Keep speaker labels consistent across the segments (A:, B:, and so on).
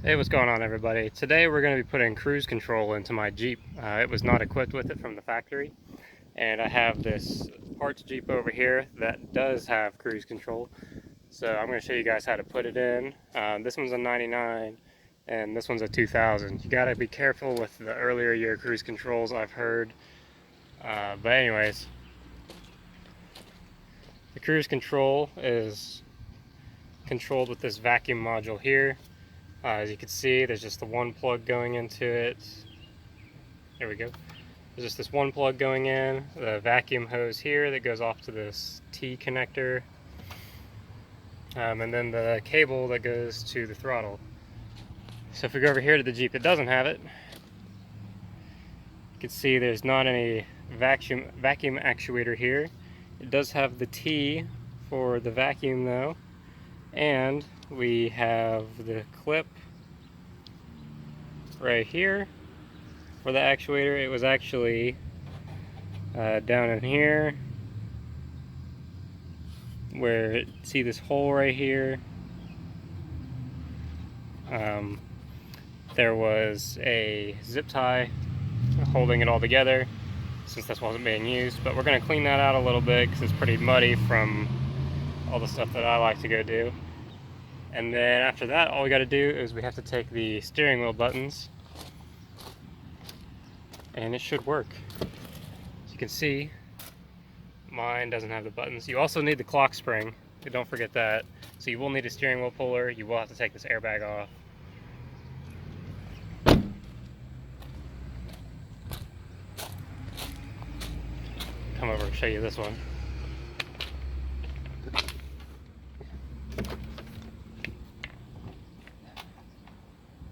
A: Hey, what's going on, everybody? Today we're going to be putting cruise control into my Jeep. It was not equipped with it from the factory, and I have this parts Jeep over here that does have cruise control. So I'm going to show you guys how to put it in. This one's a 99 and this one's a 2000. You got to be careful with the earlier year cruise controls, I've heard. But anyways, the cruise control is controlled with this vacuum module here. As you can see, there's just the one plug going into it. There we go. There's just this one plug going in, the vacuum hose here that goes off to this T connector, and then the cable that goes to the throttle. So if we go over here to the Jeep that doesn't have it, you can see there's not any vacuum actuator here. It does have the T for the vacuum though, and we have the clip right here for the actuator. It was actually down in here where see this hole right here. There was a zip tie holding it all together since this wasn't being used, but we're going to clean that out a little bit because it's pretty muddy from all the stuff that I like to go do. And then after that, all we got to do is we have to take the steering wheel buttons and it should work. As you can see, mine doesn't have the buttons. You also need the clock spring, don't forget that. So you will need a steering wheel puller. You will have to take this airbag off. Come over and show you this one.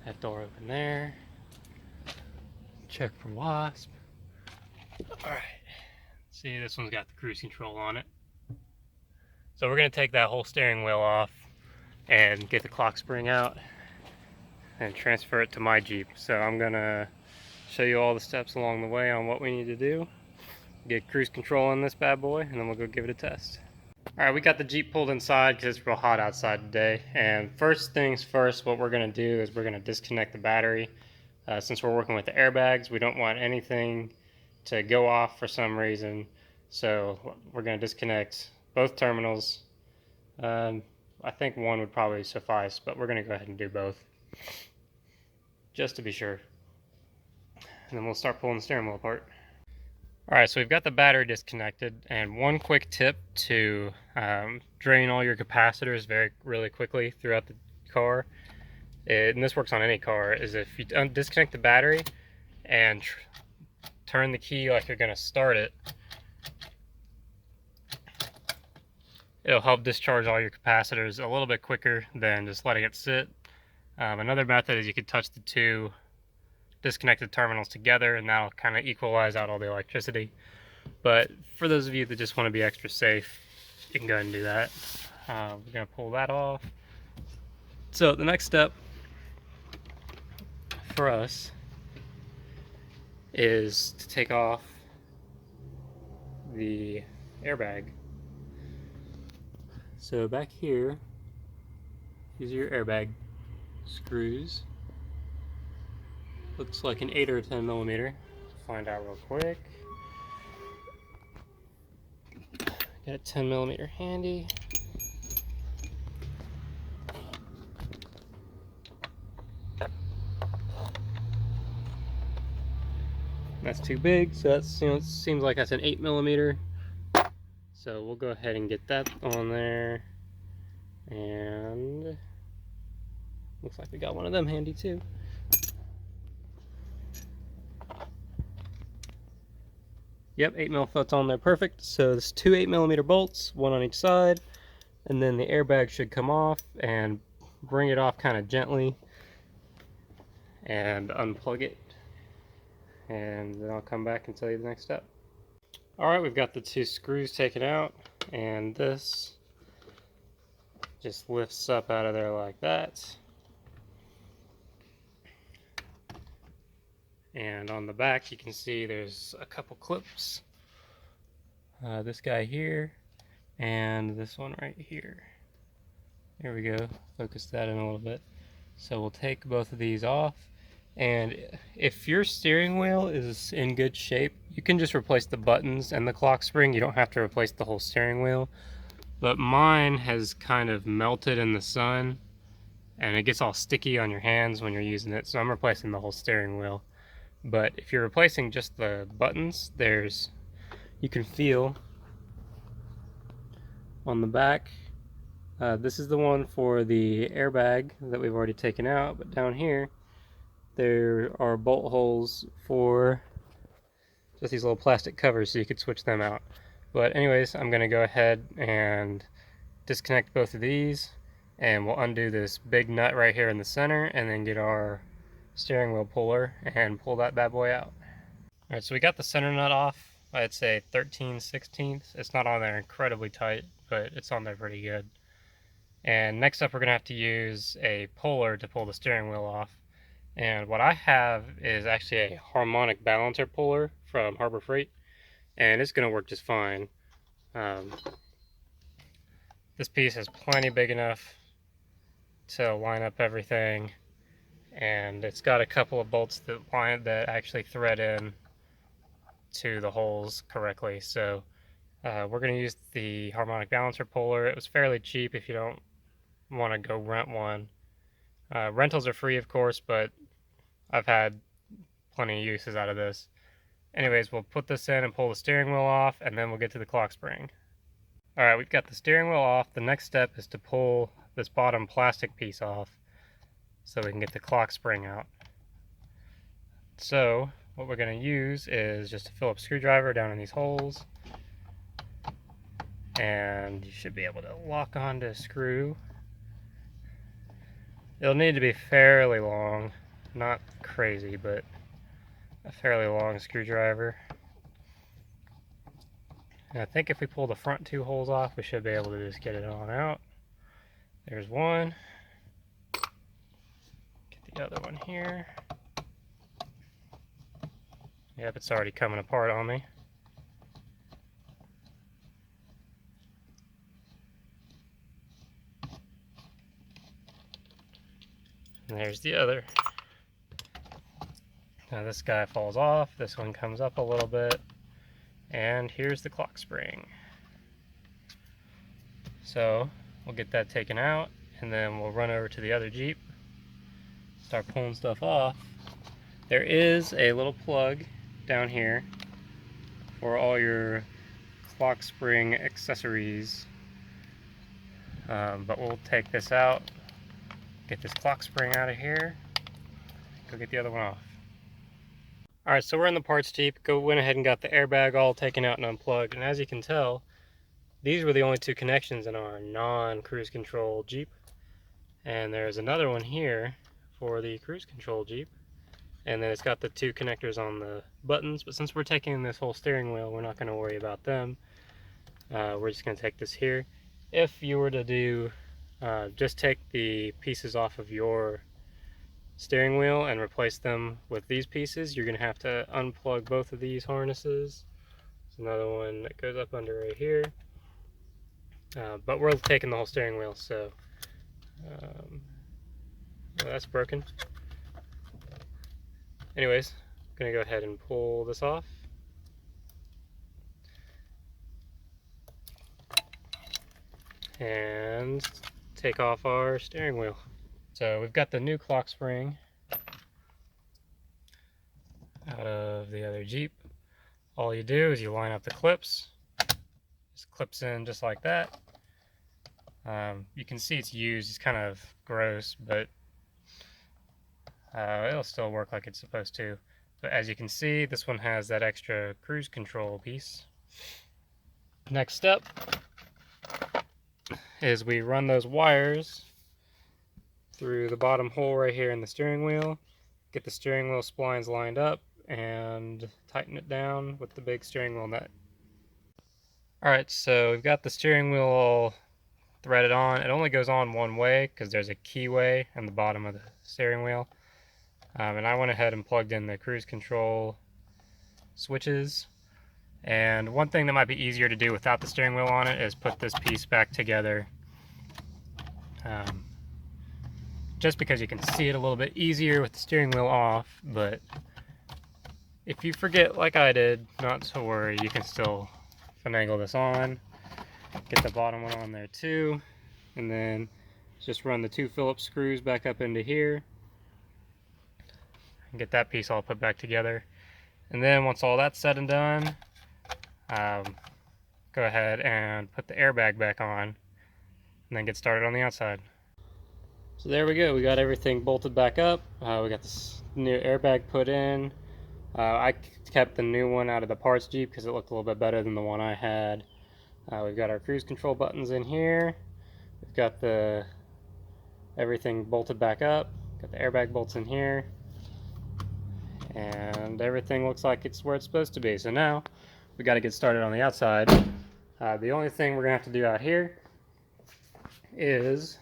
A: That door open there. Check for wasp. Alright. See, this one's got the cruise control on it. So we're going to take that whole steering wheel off and get the clock spring out and transfer it to my Jeep. So I'm going to show you all the steps along the way on what we need to do. Get cruise control on this bad boy, and then we'll go give it a test. Alright, we got the Jeep pulled inside because it's real hot outside today. And first things first, what we're going to do is we're going to disconnect the battery. Since we're working with the airbags, we don't want anything to go off for some reason. So we're going to disconnect both terminals. I think one would probably suffice, but we're going to go ahead and do both just to be sure. And then we'll start pulling the steering wheel apart. Alright, so we've got the battery disconnected, and one quick tip to drain all your capacitors really quickly throughout the car, and this works on any car, is if you disconnect the battery and turn the key like you're going to start it, it'll help discharge all your capacitors a little bit quicker than just letting it sit. Another method is you could touch the two disconnected terminals together, and that'll kind of equalize out all the electricity. But for those of you that just want to be extra safe, you can go ahead and do that. We're going to pull that off. So the next step for us is to take off the airbag. So back here, these are your airbag screws. Looks like an 8 or a 10 millimeter. Find out real quick. Got a 10 millimeter handy. That's too big, so that's, it seems like that's an 8 millimeter. So we'll go ahead and get that on there. And looks like we got one of them handy too. Yep, 8 mil fits on there, perfect. So there's two 8 millimeter bolts, one on each side, and then the airbag should come off, and bring it off kind of gently and unplug it, and then I'll come back and tell you the next step. Alright, we've got the two screws taken out, and this just lifts up out of there like that. And on the back you can see there's a couple clips. This guy here and this one right here. There we go. Focus that in a little bit. So we'll take both of these off. And if your steering wheel is in good shape, you can just replace the buttons and the clock spring. You don't have to replace the whole steering wheel. But mine has kind of melted in the sun and it gets all sticky on your hands when you're using it. So I'm replacing the whole steering wheel. But if you're replacing just the buttons, you can feel on the back. This is the one for the airbag that we've already taken out, but down here there are bolt holes for just these little plastic covers so you could switch them out. But anyways, I'm going to go ahead and disconnect both of these, and we'll undo this big nut right here in the center and then get our steering wheel puller and pull that bad boy out. Alright, so we got the center nut off. I'd say 13/16. It's not on there incredibly tight, but it's on there pretty good. And next up we're going to have to use a puller to pull the steering wheel off. And what I have is actually a harmonic balancer puller from Harbor Freight, and it's going to work just fine. This piece is plenty big enough to line up everything, and it's got a couple of bolts that actually thread in to the holes correctly. So we're going to use the harmonic balancer puller. It was fairly cheap if you don't want to go rent one. Rentals are free, of course, but I've had plenty of uses out of this. Anyways, we'll put this in and pull the steering wheel off, and then we'll get to the clock spring. Alright, we've got the steering wheel off. The next step is to pull this bottom plastic piece off so we can get the clock spring out. So what we're going to use is just a Phillips screwdriver down in these holes, and you should be able to lock onto a screw. It'll need to be fairly long, not crazy, but a fairly long screwdriver. And I think if we pull the front two holes off, we should be able to just get it on out. There's one. Get the other one here. Yep, it's already coming apart on me. And there's the other. Now this guy falls off, this one comes up a little bit, and here's the clock spring. So we'll get that taken out, and then we'll run over to the other Jeep, start pulling stuff off. There is a little plug down here for all your clock spring accessories, but we'll take this out, get this clock spring out of here, go get the other one off. Alright, so we're in the parts Jeep. Went ahead and got the airbag all taken out and unplugged, and as you can tell, these were the only two connections in our non-cruise control Jeep. And there's another one here for the cruise control Jeep, and then it's got the two connectors on the buttons, but since we're taking this whole steering wheel, we're not going to worry about them. We're just going to take this here. If you were to do just take the pieces off of your steering wheel and replace them with these pieces, you're going to have to unplug both of these harnesses. There's another one that goes up under right here, but we're taking the whole steering wheel, so well, that's broken. Anyways, I'm going to go ahead and pull this off. And take off our steering wheel. So we've got the new clock spring out of the other Jeep. All you do is you line up the clips. Just clips in just like that. You can see it's used. It's kind of gross, but it'll still work like it's supposed to. But as you can see, this one has that extra cruise control piece. Next step is we run those wires through the bottom hole right here in the steering wheel, get the steering wheel splines lined up, and tighten it down with the big steering wheel nut. Alright, so we've got the steering wheel all threaded on. It only goes on one way because there's a keyway on the bottom of the steering wheel. And I went ahead and plugged in the cruise control switches. And one thing that might be easier to do without the steering wheel on it is put this piece back together. just because you can see it a little bit easier with the steering wheel off, but if you forget like I did, not to worry, you can still finagle this on. Get the bottom one on there too, and then just run the 2 Phillips screws back up into here and get that piece all put back together. And then once all that's said and done, go ahead and put the airbag back on and then get started on the outside. So there we go, we got everything bolted back up. We got this new airbag put in. I kept the new one out of the parts Jeep because it looked a little bit better than the one I had. We've got our cruise control buttons in here. We've got everything bolted back up. Got the airbag bolts in here. And everything looks like it's where it's supposed to be. So now we got to get started on the outside. The only thing we're going to have to do out here is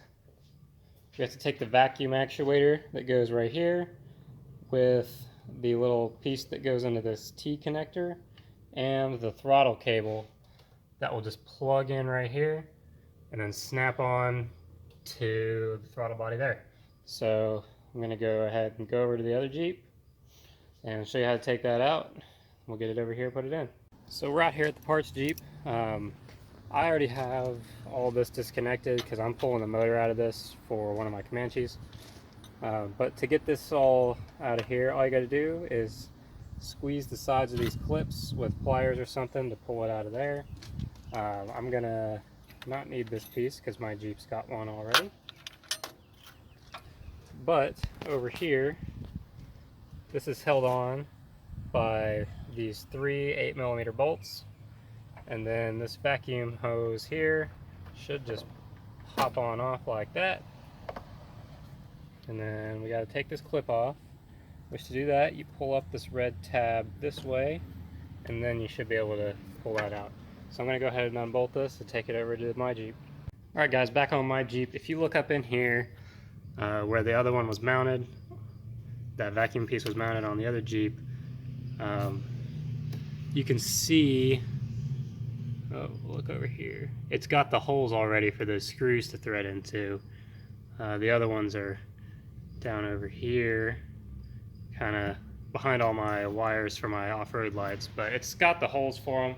A: we have to take the vacuum actuator that goes right here with the little piece that goes into this T connector and the throttle cable that will just plug in right here and then snap on to the throttle body there. So I'm going to go ahead and go over to the other Jeep and show you how to take that out. We'll get it over here and put it in. So we're out here at the parts Jeep. I already have all this disconnected because I'm pulling the motor out of this for one of my Comanches. But to get this all out of here, all you got to do is squeeze the sides of these clips with pliers or something to pull it out of there. I'm gonna not need this piece because my Jeep's got one already. But over here, this is held on by these 3 8mm bolts. And then this vacuum hose here should just pop on off like that. And then we got to take this clip off, which to do that you pull up this red tab this way and then you should be able to pull that out. So I'm going to go ahead and unbolt this and take it over to my Jeep. Alright guys, back on my Jeep. If you look up in here where the other one was mounted, that vacuum piece was mounted on the other Jeep, you can see, oh, look over here, it's got the holes already for those screws to thread into. The other ones are down over here, kind of behind all my wires for my off-road lights, but it's got the holes for them.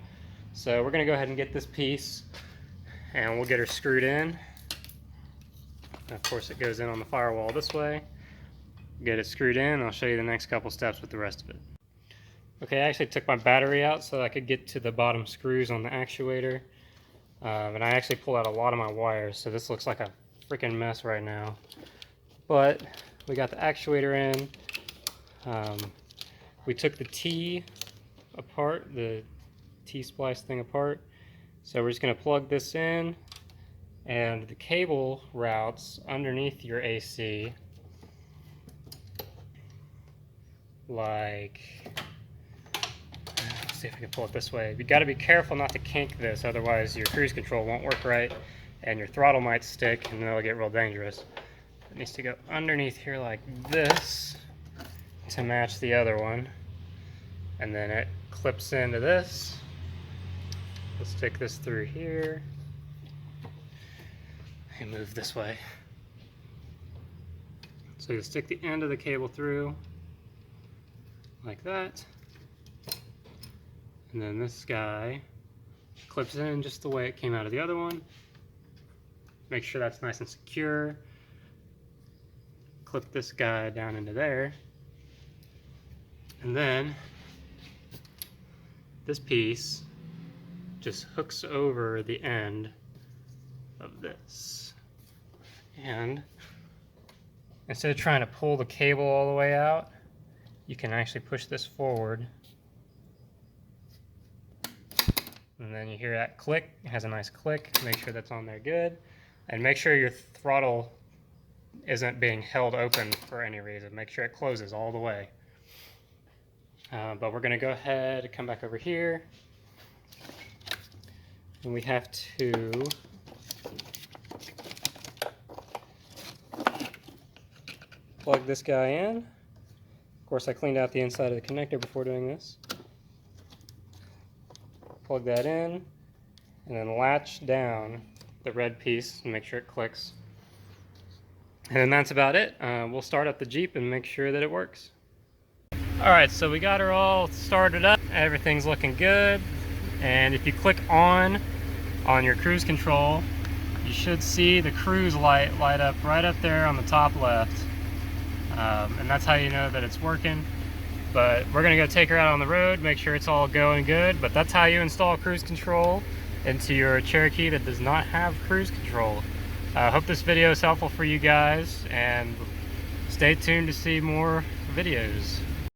A: So we're going to go ahead and get this piece and we'll get her screwed in. Of course it goes in on the firewall this way. Get it screwed in, I'll show you the next couple steps with the rest of it. Okay, I actually took my battery out so I could get to the bottom screws on the actuator. And I actually pulled out a lot of my wires, so this looks like a freaking mess right now. But we got the actuator in. We took the T apart, the T-splice thing apart. So we're just going to plug this in, and the cable routes underneath your AC, like, let's see if we can pull it this way. You got to be careful not to kink this, otherwise your cruise control won't work right and your throttle might stick and it'll get real dangerous. It needs to go underneath here like this to match the other one, and then it clips into this. We'll stick this through here and move this way. So you stick the end of the cable through like that, and then this guy clips in just the way it came out of the other one. Make sure that's nice and secure. Clip this guy down into there, and then this piece just hooks over the end of this. And instead of trying to pull the cable all the way out, you can actually push this forward. And then you hear that click. It has a nice click. Make sure that's on there good. And make sure your throttle isn't being held open for any reason. Make sure it closes all the way. But we're going to go ahead and come back over here. And we have to plug this guy in. Of course, I cleaned out the inside of the connector before doing this. Plug that in, and then latch down the red piece and make sure it clicks. And then that's about it. We'll start up the Jeep and make sure that it works. Alright, so we got her all started up. Everything's looking good. And if you click on your cruise control, you should see the cruise light up right up there on the top left. And that's how you know that it's working. But we're gonna go take her out on the road, make sure it's all going good. But that's how you install cruise control into your Cherokee that does not have cruise control. I hope this video is helpful for you guys, and stay tuned to see more videos.